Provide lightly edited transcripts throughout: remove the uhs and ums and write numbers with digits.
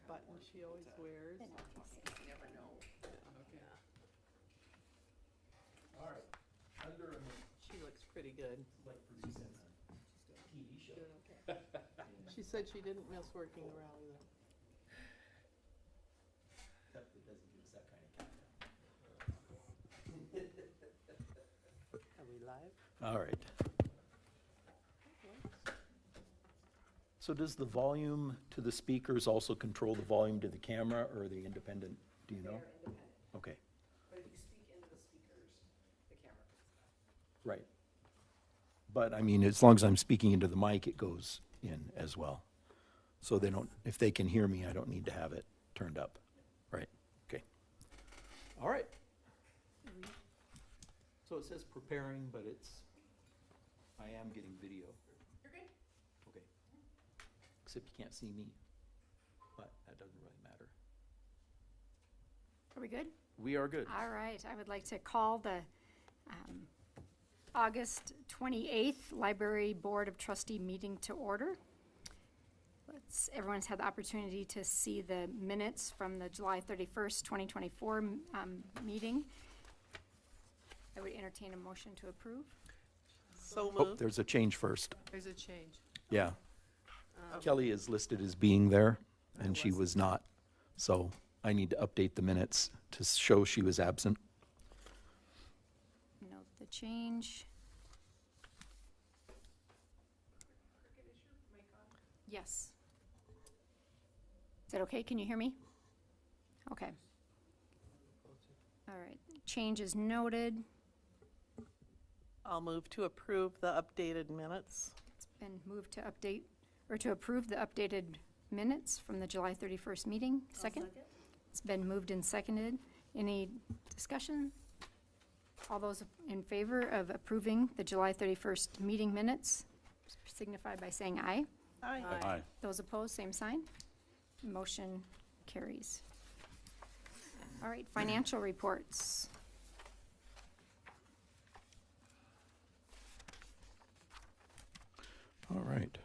button she always wears. You never know. Yeah, All right, under a minute, she looks pretty good. like producing a TV show. Doing okay. She said she didn't miss working around them. Except it doesn't give us that kind of camera. Are we live? All right. So does the volume to the speakers also control the volume to the camera, or are they independent? Do you know? They're independent, Okay, but if you speak into the speakers, the camera picks it up. right. But I mean, as long as I'm speaking into the mic, it goes in as well. So they don't, if they can hear me, I don't need to have it turned up. Right, okay. All right. So it says preparing, but I am getting video. You're good. Okay. Except you can't see me, but that doesn't really matter. Are we good? We are good. All right, I would like to call the August 28th Library Board of Trustee meeting to order. Everyone's had the opportunity to see the minutes from the July 31st, 2024 meeting. I would entertain a motion to approve. So Oh, moved. there's a change first. There's a change. Yeah. Kelly is listed as being there, I and she wasn't. was not. So I need to update the minutes to show she was absent. Note the change. Yes. Is that okay? Can you hear me? Okay. All right, change is noted. I'll move to approve the updated minutes. It's been moved to update, or to approve the updated minutes from the July 31st meeting. Second? It's been moved and seconded. Any discussion? All those in favor of approving the July 31st meeting minutes signify by saying aye. Aye. Those opposed, same sign. Motion carries. All right, financial reports. All right.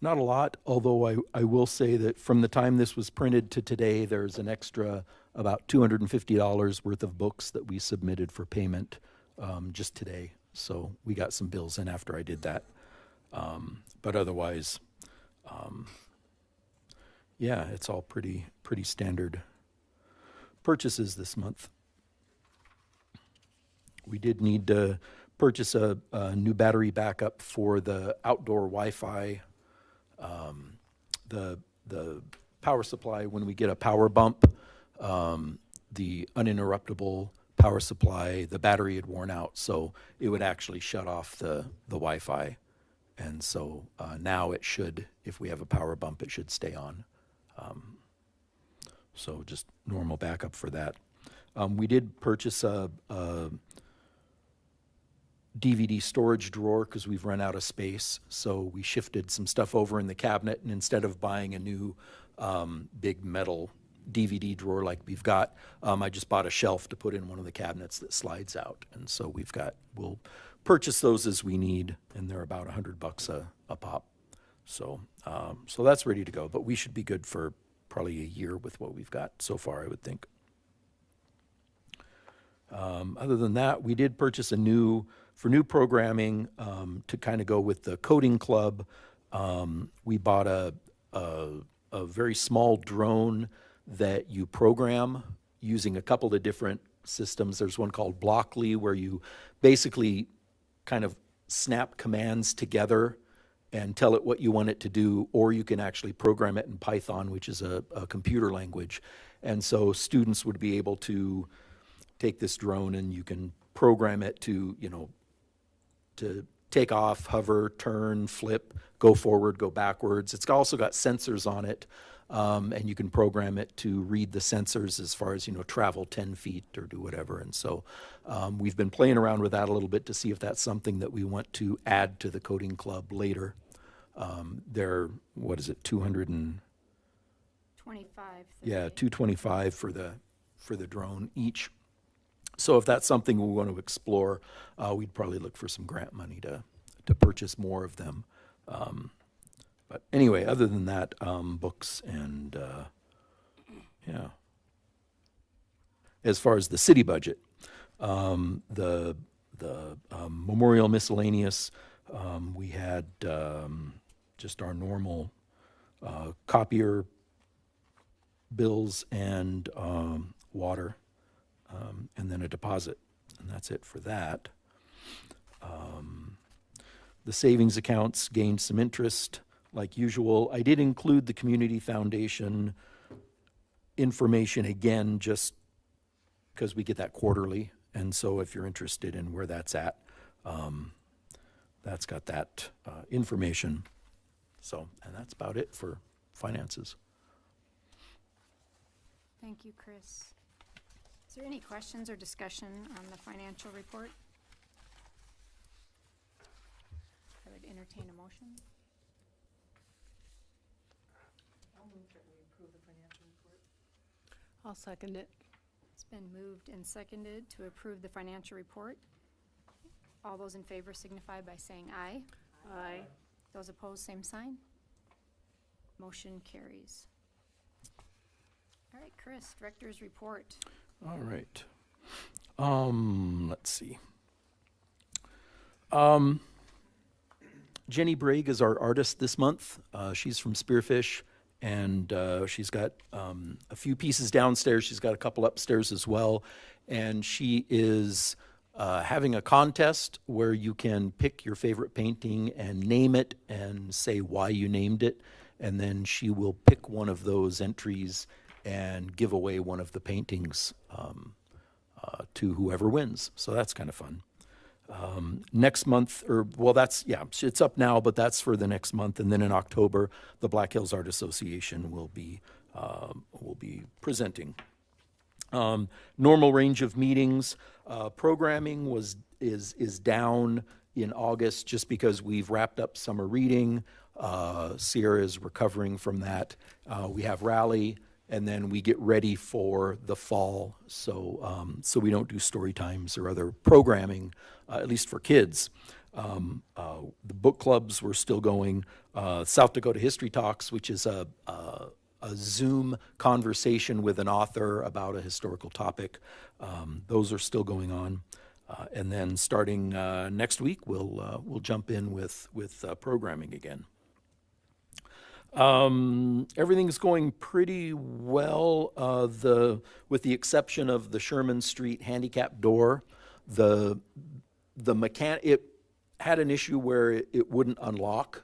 Not a lot, although I will say that from the time this was printed to today, there's an extra about $250 worth of books that we submitted for payment just today. So we got some bills in after I did that. But otherwise, yeah, it's all pretty standard purchases this month. We did need to purchase a new battery backup for the outdoor Wi-Fi, the power supply. When we get a power bump, the uninterruptible power supply, the battery had worn out, so it would actually shut off the Wi-Fi. And so now it should, if we have a power bump, it should stay on. So just normal backup for that. We did purchase a DVD storage drawer because we've run out of space. So we shifted some stuff over in the cabinet, and instead of buying a new big metal DVD drawer like we've got, I just bought a shelf to put in one of the cabinets that slides out. And so we'll purchase those as we need, and they're about $100 a pop. So so that's ready to go, but we should be good for probably a year with what we've got so far, I would think. Other than that, we did purchase for new programming to kind of go with the coding club. We bought a very small drone that you program using a couple of different systems. There's one called Blockly where you basically kind of snap commands together and tell it what you want it to do, or you can actually program it in Python, which is a computer language. And so students would be able to take this drone and you can program it to, to take off, hover, turn, flip, go forward, go backwards. It's also got sensors on it, and you can program it to read the sensors as far as, travel 10 feet or do whatever. And so we've been playing around with that a little bit to see if that's something that we want to add to the coding club later. They're, 200 and... 25. Yeah, 225 for the drone each. So if that's something we want to explore, we'd probably look for some grant money to purchase more of them. But anyway, other than that, books and, yeah. As far as the city budget, the memorial miscellaneous, we had just our normal copier bills and water, and then a deposit, and that's it for that. The savings accounts gained some interest, like usual. I did include the Community Foundation information again, just because we get that quarterly, and so if you're interested in where that's at, that's got that information. So, and that's about it for finances. Thank you, Chris. Is there any questions or discussion on the financial report? I would entertain a motion. I'll move that we approve the financial report. I'll second it. It's been moved and seconded to approve the financial report. All those in favor signify by saying aye. Aye. Those opposed, same sign. Motion carries. All right, Chris, Director's Report. All right. Let's see. Jenny Bragg is our artist this month. She's from Spearfish, and she's got a few pieces downstairs. She's got a couple upstairs as well. And she is having a contest where you can pick your favorite painting and name it and say why you named it. And then she will pick one of those entries and give away one of the paintings to whoever wins. So that's kind of fun. Next month, it's up now, but that's for the next month. And then in October, the Black Hills Art Association will be presenting. Normal range of meetings. Programming is down in August just because we've wrapped up summer reading. Sierra is recovering from that. We have rally, and then we get ready for the fall. So we don't do story times or other programming, at least for kids. The book clubs were still going. South Dakota History Talks, which is a Zoom conversation with an author about a historical topic. Those are still going on. And then starting next week, we'll jump in with programming again. Everything's going pretty well, with the exception of the Sherman Street handicap door. The it had an issue where it wouldn't unlock.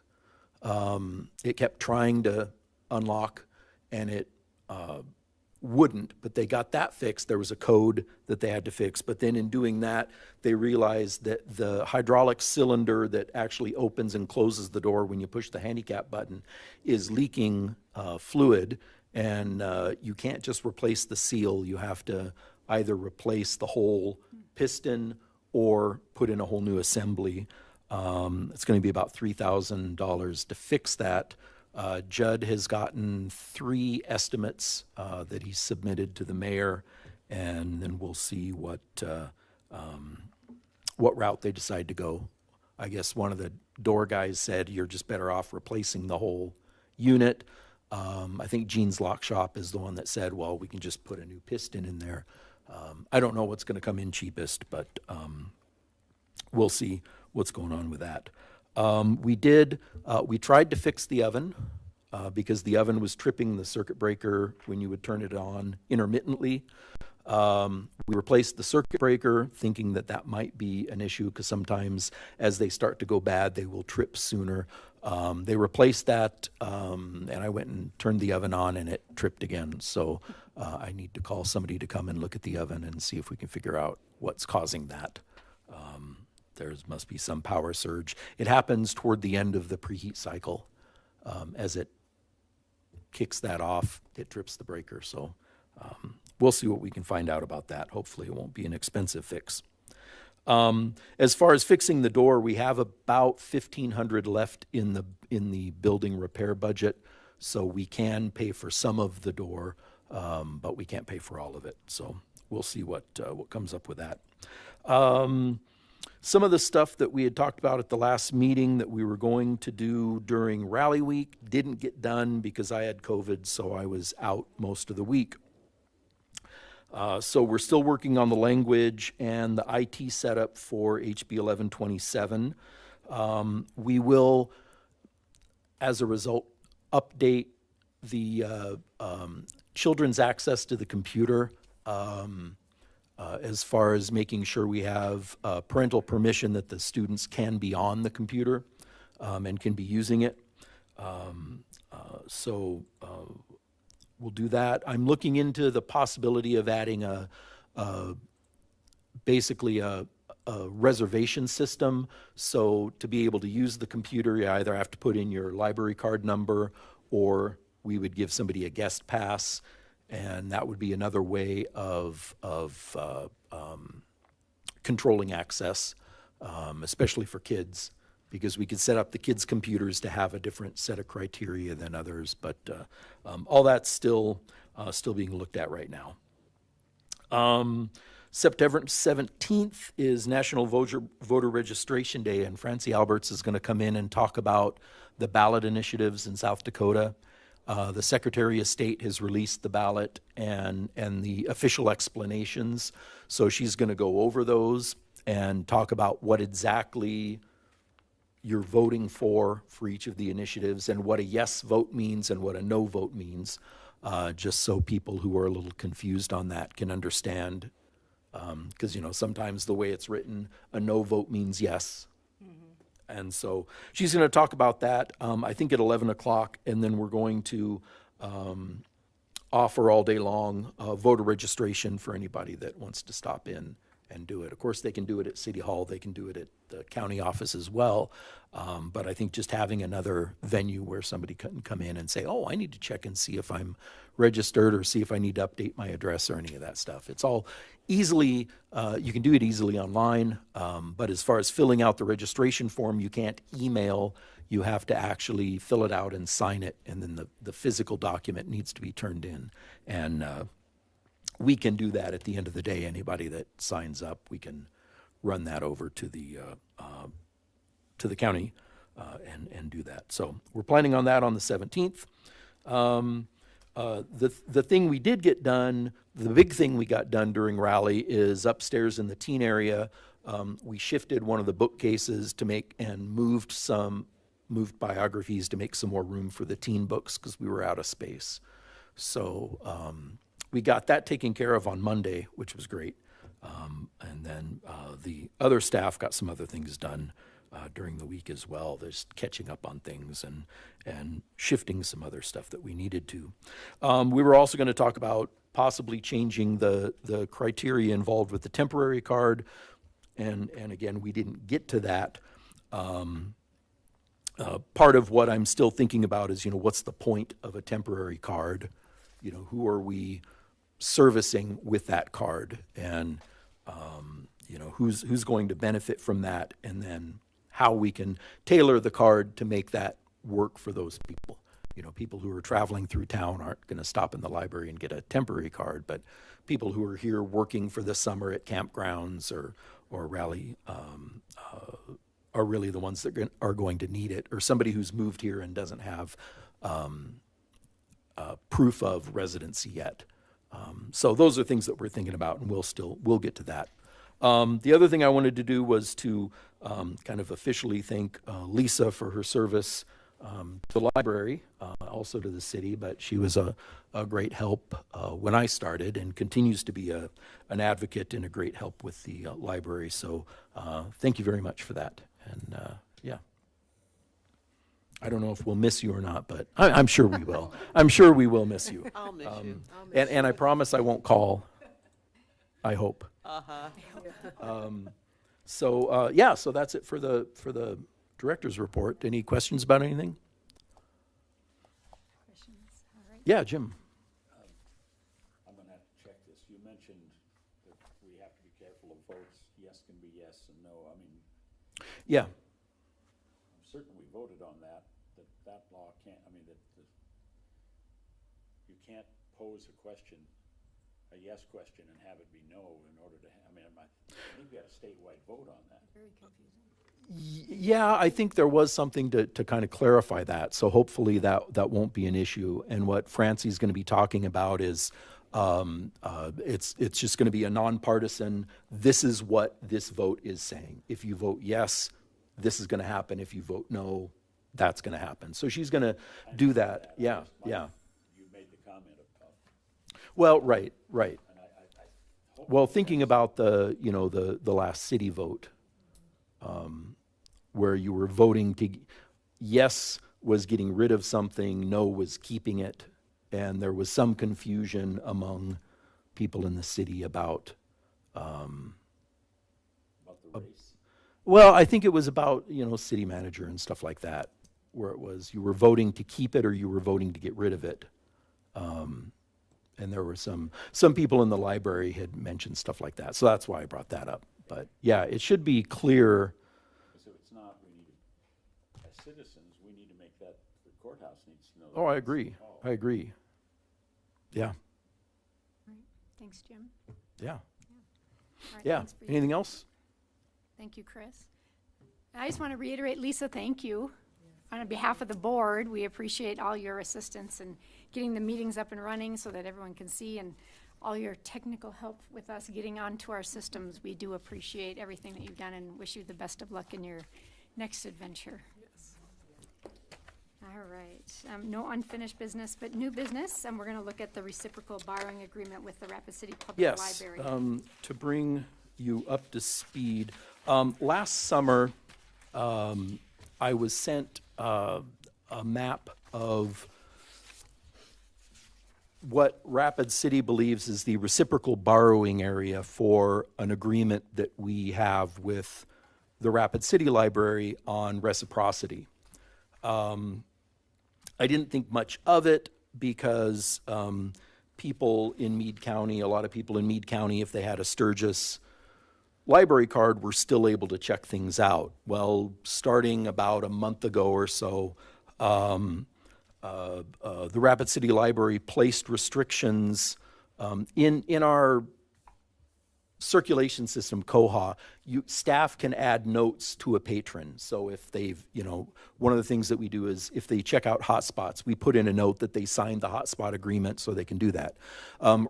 It kept trying to unlock, and it wouldn't, but they got that fixed. There was a code that they had to fix, but then in doing that, they realized that the hydraulic cylinder that actually opens and closes the door when you push the handicap button is leaking fluid, and you can't just replace the seal. You have to either replace the whole piston or put in a whole new assembly. It's going to be about $3,000 to fix that. Judd has gotten 3 estimates that he submitted to the mayor, and then we'll see what route they decide to go. I guess one of the door guys said you're just better off replacing the whole unit. I think Gene's Lock Shop is the one that said, well, we can just put a new piston in there. I don't know what's going to come in cheapest, but we'll see what's going on with that. We tried to fix the oven because the oven was tripping the circuit breaker when you would turn it on intermittently. We replaced the circuit breaker thinking that might be an issue because sometimes as they start to go bad, they will trip sooner. They replaced that, and I went and turned the oven on and it tripped again. So I need to call somebody to come and look at the oven and see if we can figure out what's causing that. There must be some power surge. It happens toward the end of the preheat cycle. As it kicks that off, it trips the breaker. So we'll see what we can find out about that. Hopefully it won't be an expensive fix. As far as fixing the door, we have about $1,500 left in the building repair budget. So we can pay for some of the door, but we can't pay for all of it. So we'll see what comes up with that. Some of the stuff that we had talked about at the last meeting that we were going to do during Rally Week didn't get done because I had COVID, so I was out most of the week. So we're still working on the language and the IT setup for HB 1127. We will, as a result, update the children's access to the computer as far as making sure we have parental permission that the students can be on the computer and can be using it. So we'll do that. I'm looking into the possibility of adding basically a reservation system. So to be able to use the computer, you either have to put in your library card number, or we would give somebody a guest pass, and that would be another way of controlling access, especially for kids, because we could set up the kids' computers to have a different set of criteria than others. But all that's still being looked at right now. September 17th is National Voter Registration Day, and Francie Alberts is going to come in and talk about the ballot initiatives in South Dakota. The Secretary of State has released the ballot and the official explanations, so she's going to go over those and talk about what exactly you're voting for each of the initiatives, and what a yes vote means and what a no vote means, just so people who are a little confused on that can understand. Because, sometimes the way it's written, a no vote means yes. And so she's going to talk about that, I think at 11 o'clock, and then we're going to offer all day long voter registration for anybody that wants to stop in and do it. Of course, they can do it at City Hall, they can do it at the county office as well, but I think just having another venue where somebody can come in and say, oh, I need to check and see if I'm registered, or see if I need to update my address or any of that stuff. It's all easily, you can do it easily online, but as far as filling out the registration form, you can't email, you have to actually fill it out and sign it, and then the physical document needs to be turned in. And we can do that at the end of the day. Anybody that signs up, we can run that over to the county and do that. So we're planning on that on the 17th. The thing we did get done, the big thing we got done during Rally is upstairs in the teen area. We shifted one of the bookcases to moved biographies to make some more room for the teen books because we were out of space. So we got that taken care of on Monday, which was great. And then the other staff got some other things done during the week as well. There's catching up on things and shifting some other stuff that we needed to. We were also going to talk about possibly changing the criteria involved with the temporary card. And again, we didn't get to that. Part of what I'm still thinking about is, what's the point of a temporary card? Who are we servicing with that card? And, who's going to benefit from that? And then how we can tailor the card to make that work for those people. People who are traveling through town aren't going to stop in the library and get a temporary card, but people who are here working for the summer at campgrounds or Rally are really the ones that are going to need it, or somebody who's moved here and doesn't have proof of residency yet. So those are things that we're thinking about, and we'll get to that. The other thing I wanted to do was to kind of officially thank Lisa for her service to the library, also to the city, but she was a great help when I started, and continues to be an advocate and a great help with the library. So thank you very much for that. And yeah, I don't know if we'll miss you or not, but I'm sure we will. I'm sure we will miss you. I'll miss you. I'll miss And I promise I won't call. I hope. Uh-huh. So so that's it for the director's report. Any questions about anything? Questions? All right. Yeah, Jim. I'm gonna have to check this. You mentioned that we have to be careful of votes. Yes can be yes and no. I mean, Yeah. I'm certain we voted on that law can't, you can't pose a question a yes question and have it be no in order to, I mean, I think we had a statewide vote on that. Yeah, I think there was something to kind of clarify that. So hopefully that won't be an issue. And what Francie's going to be talking about is it's just going to be a nonpartisan. This is what this vote is saying. If you vote yes, this is going to happen. If you vote no, that's going to happen. So she's going to do that. Yeah, yeah. You made the comment about, Well, right. and I hope. Well, thinking about the last city vote, where you were voting to, yes was getting rid of something, no was keeping it, and there was some confusion among people in the city about, About the race. well, I think it was about, city manager and stuff like that, where it was, you were voting to keep it or you were voting to get rid of it. And there were some people in the library had mentioned stuff like that, so that's why I brought that up. But yeah, it should be clear. So it's not, we need, as citizens, we need to make that, the courthouse needs to know. Oh, that I it's agree. involved. I agree. Yeah, Thanks, Jim. yeah, All right, yeah. thanks for your- Anything else? Thank you, Chris. I just want to reiterate, Lisa, thank you. On behalf of the board, we appreciate all your assistance in getting the meetings up and running so that everyone can see, and all your technical help with us getting onto our systems. We do appreciate everything that you've done and wish you the best of luck in your next adventure. Yes. All right, no unfinished business, but new business, and we're going to look at the reciprocal borrowing agreement with the Rapid City Public Yes, Library. to bring you up to speed, last summer, I was sent a map of what Rapid City believes is the reciprocal borrowing area for an agreement that we have with the Rapid City Library on reciprocity. I didn't think much of it because people in Meade County, a lot of people in Meade County, if they had a Sturgis library card, were still able to check things out. Well, starting about a month ago or so, the Rapid City Library placed restrictions in our circulation system, Koha. Staff can add notes to a patron. So if they've, one of the things that we do is if they check out hotspots, we put in a note that they signed the hotspot agreement so they can do that.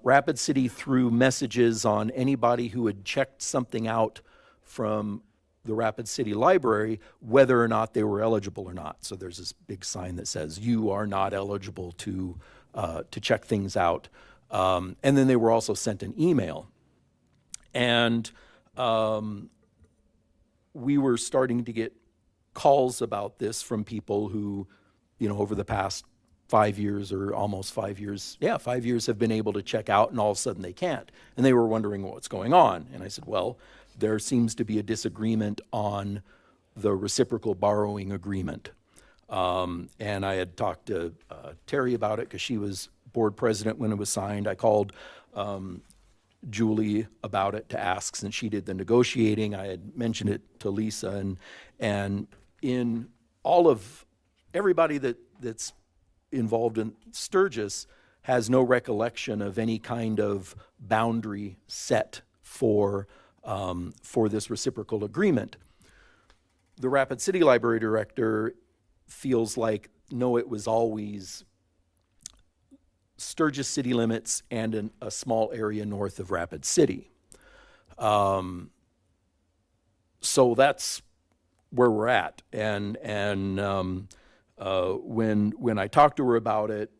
Rapid City threw messages on anybody who had checked something out from the Rapid City Library, whether or not they were eligible or not. So there's this big sign that says, you are not eligible to check things out. And then they were also sent an email. And we were starting to get calls about this from people who, over the past 5 years or almost 5 years, 5 years have been able to check out, and all of a sudden they can't. And they were wondering what's going on. And I said, well, there seems to be a disagreement on the reciprocal borrowing agreement. And I had talked to Terry about it because she was board president when it was signed. I called Julie about it to ask, since she did the negotiating. I had mentioned it to Lisa, and in all of everybody that's involved in Sturgis has no recollection of any kind of boundary set for this reciprocal agreement. The Rapid City Library Director feels like, no, it was always Sturgis city limits and a small area north of Rapid City. So that's where we're at. And when I talked to her about it,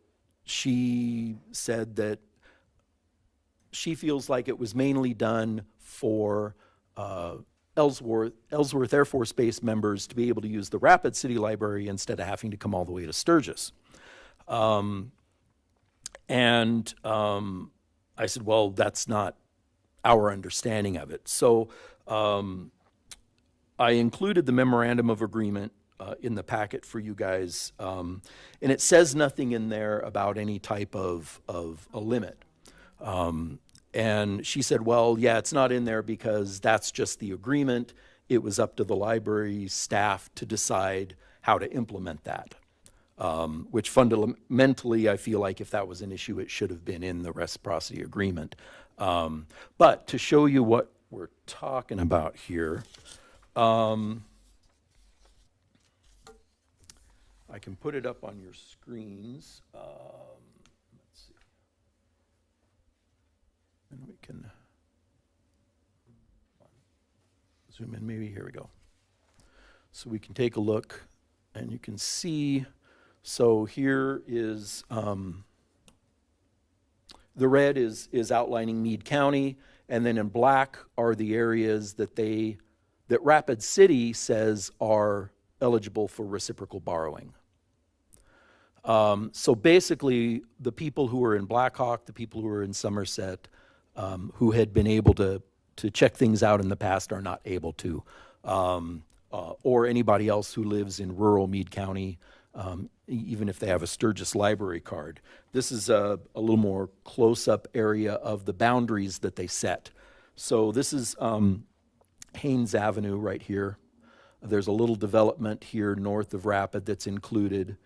she said that she feels like it was mainly done for Ellsworth Air Force Base members to be able to use the Rapid City Library instead of having to come all the way to Sturgis. And I said, well, that's not our understanding of it. So I included the memorandum of agreement in the packet for you guys. And it says nothing in there about any type of a limit. And she said, well, yeah, it's not in there because that's just the agreement. It was up to the library staff to decide how to implement that. which fundamentally, I feel like if that was an issue, it should have been in the reciprocity agreement. But to show you what we're talking about here, I can put it up on your screens. Let's see. And we can zoom in, maybe, here we go. So we can take a look and you can see, so here is, the red is outlining Meade County, and then in black are the areas that Rapid City says are eligible for reciprocal borrowing. So basically, the people who are in Blackhawk, the people who are in Somerset, who had been able to check things out in the past are not able to, or anybody else who lives in rural Meade County, even if they have a Sturgis library card. This is a little more close-up area of the boundaries that they set. So this is Haynes Avenue right here. There's a little development here north of Rapid that's included.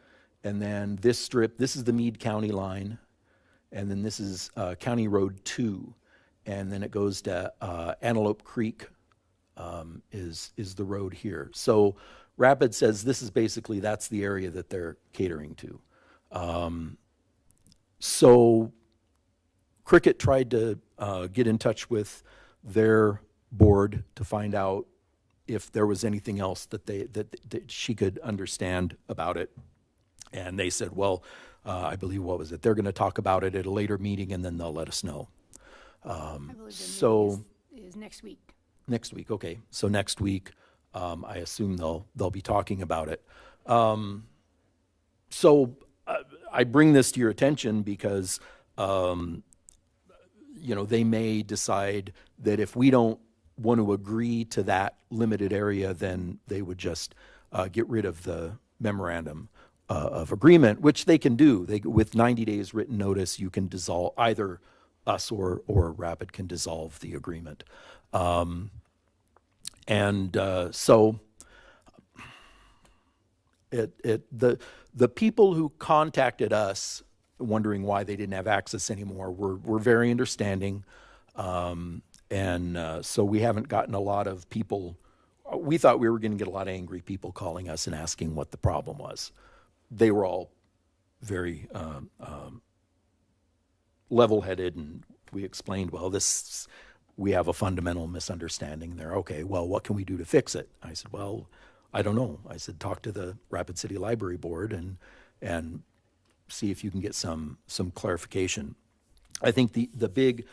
And then this strip, this is the Meade County line. And then this is County Road 2. And then it goes to Antelope Creek is the road here. So Rapid says this is basically, that's the area that they're catering to. So Cricket tried to get in touch with their board to find out if there was anything else that she could understand about it. And they said, well, I believe, what was it? They're going to talk about it at a later meeting and then they'll let us know. I believe so the meeting is next week. Next week, okay. So next week, I assume they'll be talking about it. So I bring this to your attention because, they may decide that if we don't want to agree to that limited area, then they would just get rid of the memorandum of agreement, which they can do. With 90 days written notice, you can dissolve, either us or Rapid can dissolve the agreement. So the people who contacted us wondering why they didn't have access anymore were very understanding. So we haven't gotten a lot of people. We thought we were going to get a lot of angry people calling us and asking what the problem was. They were all very level-headed, and we explained, well, we have a fundamental misunderstanding there. Okay, well, what can we do to fix it? I said, well, I don't know. I said, talk to the Rapid City Library Board and see if you can get some clarification. I think the big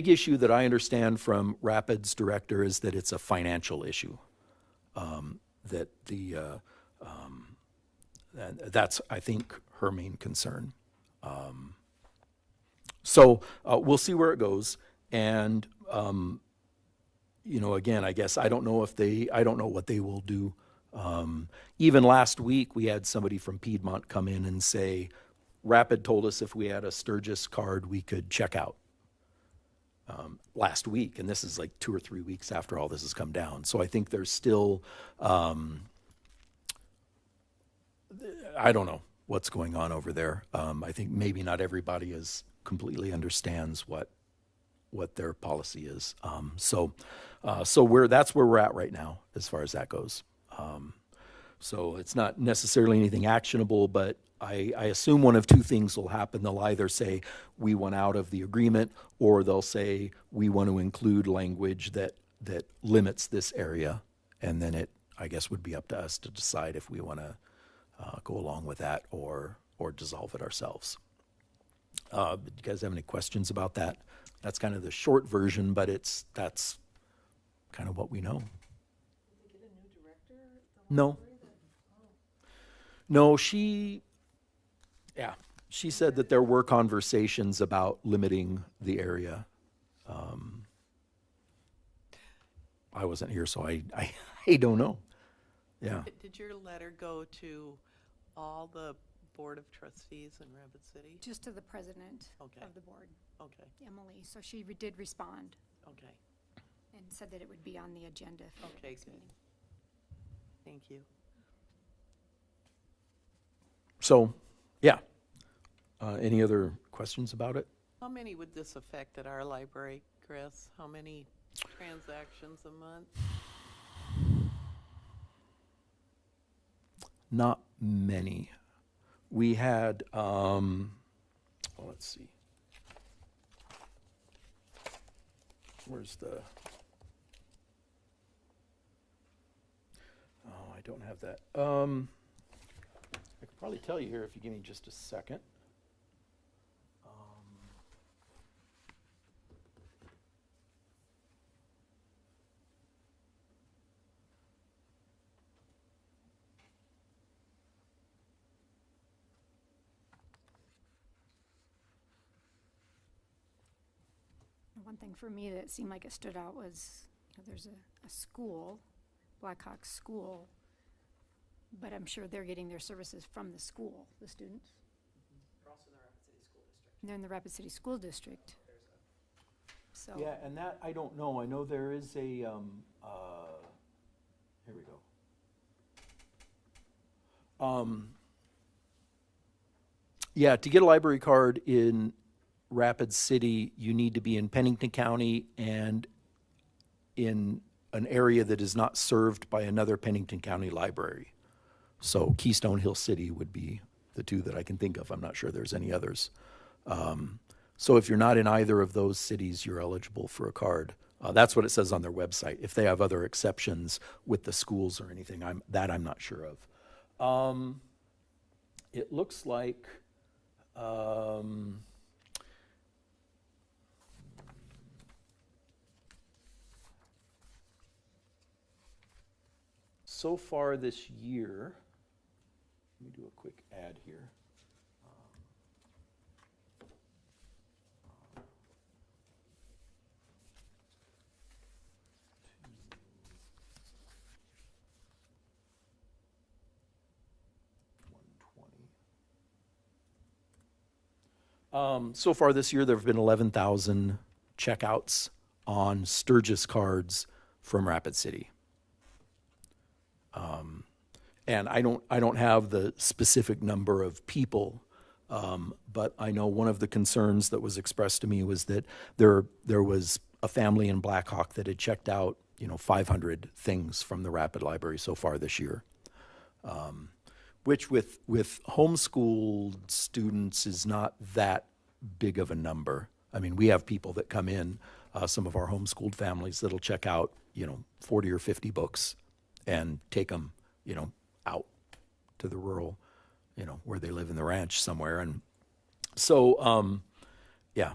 issue that I understand from Rapid's director is that it's a financial issue. That's, I think, her main concern. So we'll see where it goes. And, again, I guess I don't know what they will do. Even last week, we had somebody from Piedmont come in and say, Rapid told us if we had a Sturgis card, we could check out. Last week, and this is like 2 or 3 weeks after all this has come down. So I think there's still, I don't know what's going on over there. I think maybe not everybody completely understands what their policy is. So that's where we're at right now as far as that goes. So it's not necessarily anything actionable, but I assume one of two things will happen. They'll either say we want out of the agreement, or they'll say we want to include language that limits this area, and then it, I guess, would be up to us to decide if we want to go along with that or dissolve it ourselves. Do you guys have any questions about that? That's kind of the short version, but that's kind of what we know. Did they get a new director at the No. library? No, she said that there were conversations about limiting the area. I wasn't here, so I don't know. Yeah. Did your letter go to all the Board of Trustees in Rapid City? Just to the president Okay. of the board, Okay, Emily. So she did respond okay, and said that it would be on the agenda for the okay, next good. meeting. Thank you. So, yeah. Any other questions about it? How many would this affect at our library, Chris? How many transactions a month? Not many. We had, let's see. Where's the? Oh, I don't have that. I could probably tell you here if you give me just a second. One thing for me that seemed like it stood out was, there's a school, Blackhawk School, but I'm sure they're getting their services from the school, the students. We're also in the Rapid City School District. They're in the Rapid City School District. So, Yeah, and that, I don't know. I know there is a, here we go. Yeah, to get a library card in Rapid City, you need to be in Pennington County and in an area that is not served by another Pennington County library. So Keystone Hill City would be the two that I can think of. I'm not sure there's any others. So if you're not in either of those cities, you're eligible for a card. That's what it says on their website. If they have other exceptions with the schools or anything, I'm not sure of. It looks like, so far this year, let me do a quick ad here. So far this year, there have been 11,000 checkouts on Sturgis cards from Rapid City. And I don't have the specific number of people, but I know one of the concerns that was expressed to me was that there was a family in Blackhawk that had checked out, 500 things from the Rapid Library so far this year. Which with homeschooled students is not that big of a number. I mean, we have people that come in, some of our homeschooled families that'll check out, 40 or 50 books and take them, out to the rural, where they live in the ranch somewhere. And so, yeah.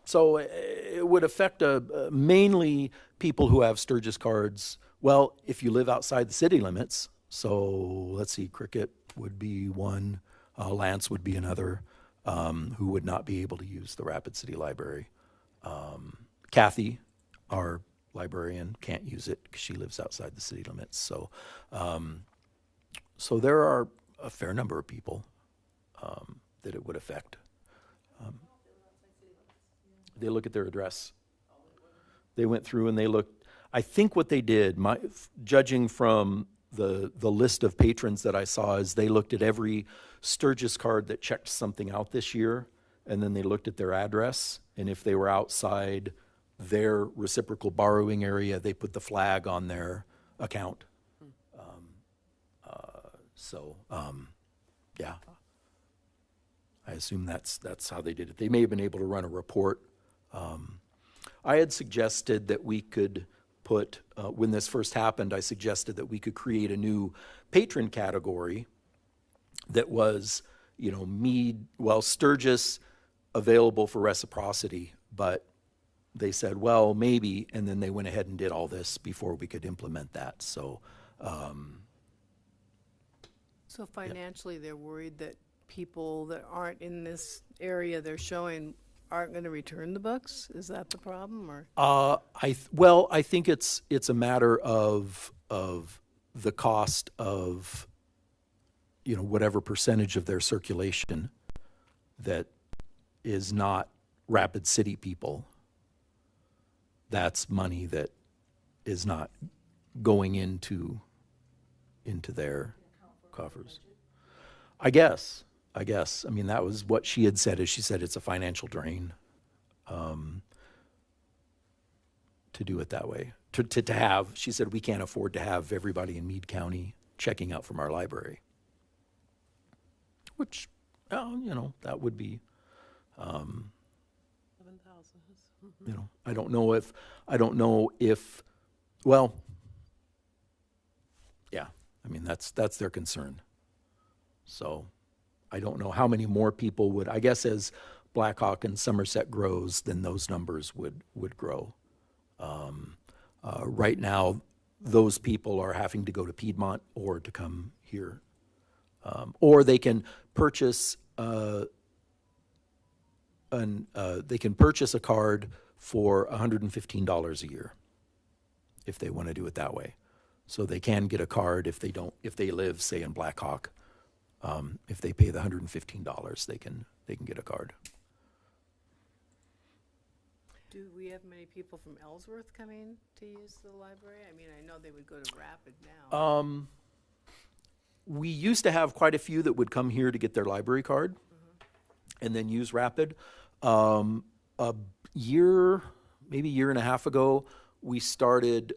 So it would affect mainly people who have Sturgis cards. Well, if you live outside the city limits, so let's see, Cricket would be one, Lance would be another, who would not be able to use the Rapid City Library. Kathy, our librarian, can't use it because she lives outside the city limits. So, so there are a fair number of people that it would affect. They look at their address. They went through and they looked. I think what they did, judging from the list of patrons that I saw, is they looked at every Sturgis card that checked something out this year, and then they looked at their address, and if they were outside their reciprocal borrowing area, they put the flag on their account. Yeah. I assume that's how they did it. They may have been able to run a report. I had suggested that we could put, when this first happened, I suggested that we could create a new patron category that was, Sturgis available for reciprocity, but they said, well, maybe, and then they went ahead and did all this before we could implement that. So, So financially, they're worried that people that aren't in this area they're showing aren't going to return the books? Is that the problem, or? I think it's a matter of the cost of, whatever percentage of their circulation that is not Rapid City people. That's money that is not going into their coffers. I guess. I mean, that was what she had said, is she said it's a financial drain, to do it that way. To have, she said, we can't afford to have everybody in Meade County checking out from our library. Which, that would be, 11,000. I don't know if, well, yeah, I mean, that's their concern. So I don't know how many more people would, I guess as Blackhawk and Somerset grows, then those numbers would grow. Right now, those people are having to go to Piedmont or to come here. Or they can purchase they can purchase a card for $115 a year if they want to do it that way. So they can get a card if they live, say, in Blackhawk. If they pay the $115, they can get a card. Do we have many people from Ellsworth coming to use the library? I mean, I know they would go to Rapid now. We used to have quite a few that would come here to get their library card and then use Rapid. A year, maybe a year and a half ago, we started,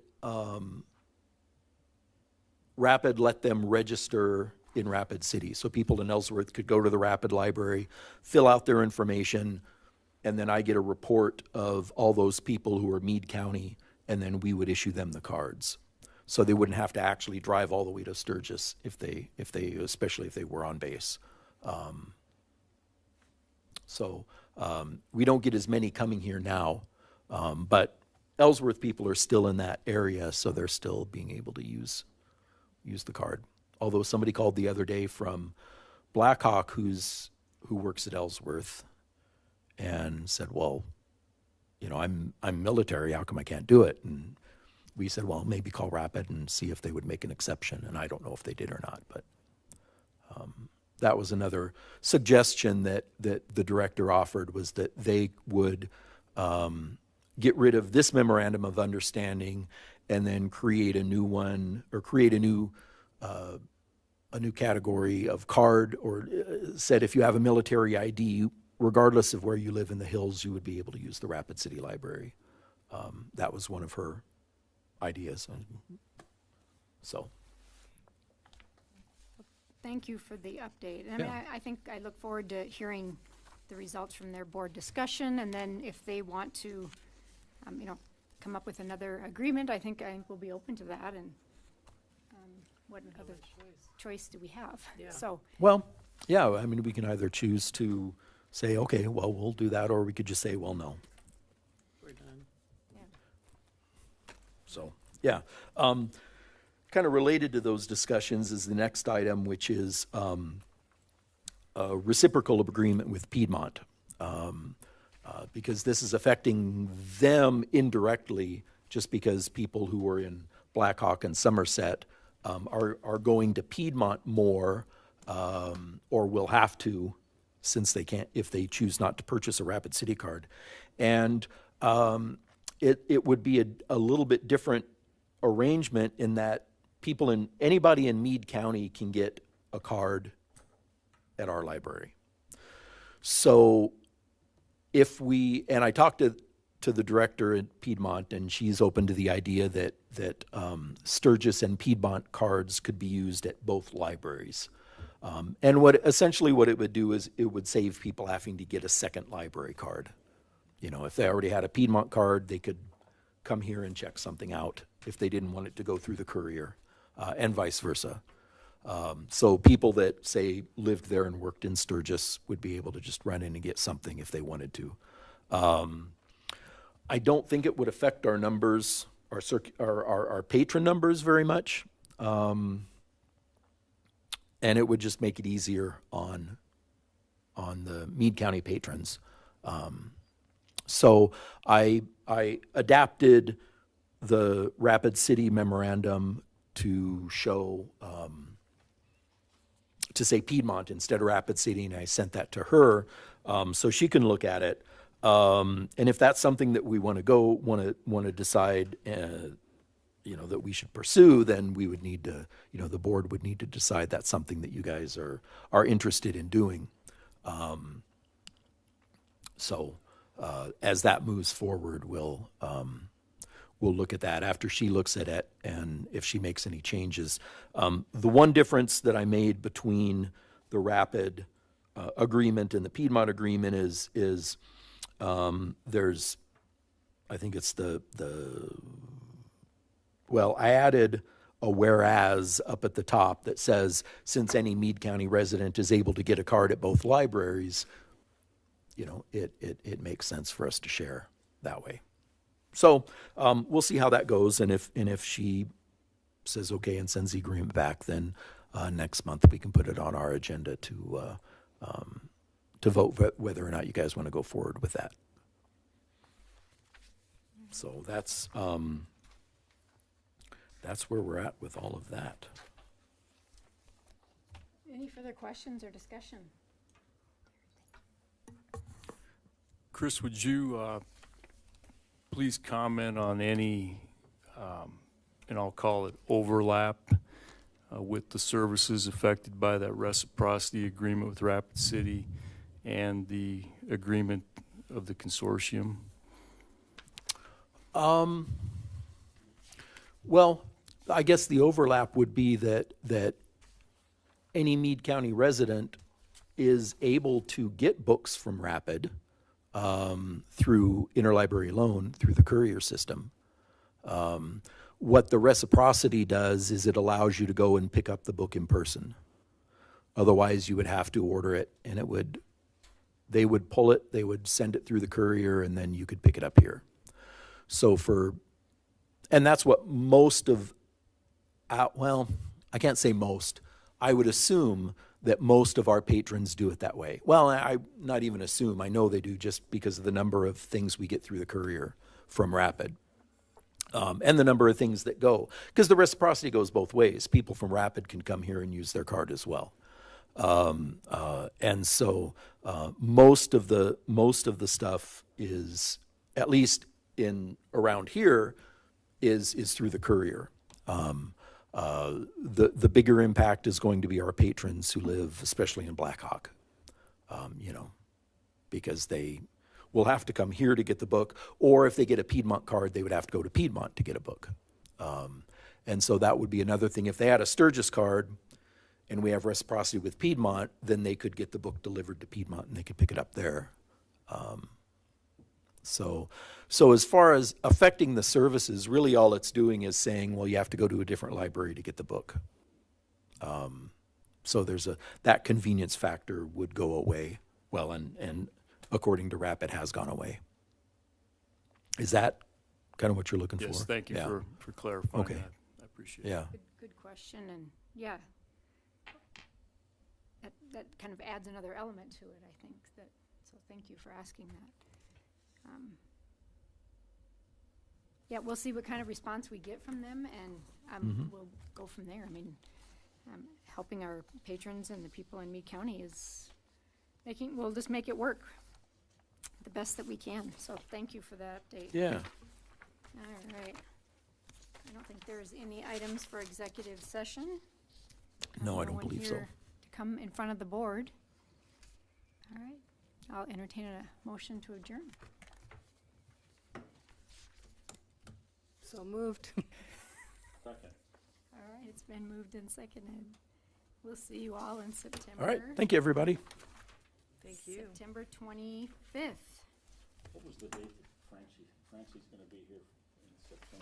Rapid let them register in Rapid City. So people in Ellsworth could go to the Rapid Library, fill out their information, and then I get a report of all those people who are Meade County, and then we would issue them the cards. So they wouldn't have to actually drive all the way to Sturgis especially if they were on base. We don't get as many coming here now, but Ellsworth people are still in that area, so they're still being able to use the card. Although somebody called the other day from Blackhawk who works at Ellsworth and said, well, I'm military, how come I can't do it? And we said, well, maybe call Rapid and see if they would make an exception. And I don't know if they did or not, but that was another suggestion that the director offered, was that they would get rid of this memorandum of understanding and then create a new one, or create a new category of card, or said if you have a military ID, regardless of where you live in the hills, you would be able to use the Rapid City Library. That was one of her ideas. So. Thank you for the update. I mean, I think I look forward to hearing the results from their board discussion, and then if they want to, come up with another agreement, I think we'll be open to that, and what other choice do we have? Yeah. So, Well, yeah, I mean, we can either choose to say, okay, well, we'll do that, or we could just say, well, no. We're done. So, yeah. Kind of related to those discussions is the next item, which is a reciprocal agreement with Piedmont. Because this is affecting them indirectly, just because people who are in Blackhawk and Somerset are going to Piedmont more, or will have to, since they can't, if they choose not to purchase a Rapid City card. And it would be a little bit different arrangement in that anybody in Meade County can get a card at our library. So and I talked to the director at Piedmont, and she's open to the idea that Sturgis and Piedmont cards could be used at both libraries. And essentially what it would do is it would save people having to get a second library card. If they already had a Piedmont card, they could come here and check something out if they didn't want it to go through the courier, and vice versa. So people that, say, lived there and worked in Sturgis would be able to just run in and get something if they wanted to. I don't think it would affect our numbers, our patron numbers very much. And it would just make it easier on the Meade County patrons. So I adapted the Rapid City memorandum to show, to say Piedmont instead of Rapid City, and I sent that to her so she can look at it. And if that's something that we want to decide, that we should pursue, then we would need to, the board would need to decide that's something that you guys are interested in doing. So as that moves forward, we'll look at that after she looks at it, and if she makes any changes. The one difference that I made between the Rapid agreement and the Piedmont agreement is there's, I think it's I added a whereas up at the top that says, since any Meade County resident is able to get a card at both libraries, it makes sense for us to share that way. So we'll see how that goes, and if she says okay and sends the agreement back, then next month we can put it on our agenda to vote whether or not you guys want to go forward with that. So that's where we're at with all of that. Any further questions or discussion? Chris, would you please comment on any, and I'll call it overlap, with the services affected by that reciprocity agreement with Rapid City and the agreement of the consortium? Well, I guess the overlap would be that any Meade County resident is able to get books from Rapid through interlibrary loan through the courier system. What the reciprocity does is it allows you to go and pick up the book in person. Otherwise, you would have to order it, and they would pull it, they would send it through the courier, and then you could pick it up here. So and that's what most of, well, I can't say most. I would assume that most of our patrons do it that way. Well, I not even assume, I know they do, just because of the number of things we get through the courier from Rapid. And the number of things that go. Because the reciprocity goes both ways. People from Rapid can come here and use their card as well. And so most of the stuff is, at least around here, is through the courier. The bigger impact is going to be our patrons who live, especially in Black Hawk, because they will have to come here to get the book, or if they get a Piedmont card, they would have to go to Piedmont to get a book. And so that would be another thing. If they had a Sturgis card and we have reciprocity with Piedmont, then they could get the book delivered to Piedmont and they could pick it up there. So as far as affecting the services, really all it's doing is saying, well, you have to go to a different library to get the book. So that convenience factor would go away. Well, and according to Rapid, has gone away. Is that kind of what you're looking for? Yes, thank you Yeah. for clarifying Okay. that. I appreciate it. Yeah. Good question, and yeah, that kind of adds another element to it, I think, so thank you for asking that. Yeah, we'll see what kind of response we get from them, and we'll go from there. I mean, helping our patrons and the people in Meade County we'll just make it work the best that we can, so thank you for that update. Yeah. All right. I don't think there's any items for executive session. No, I No don't one believe so. here to come in front of the board. All right. I'll entertain a motion to adjourn. So moved. Second. All right, it's been moved and seconded. We'll see you all in September. All right. Thank you, everybody. Thank you. September 25th. What was the date that Francie's gonna be here in September?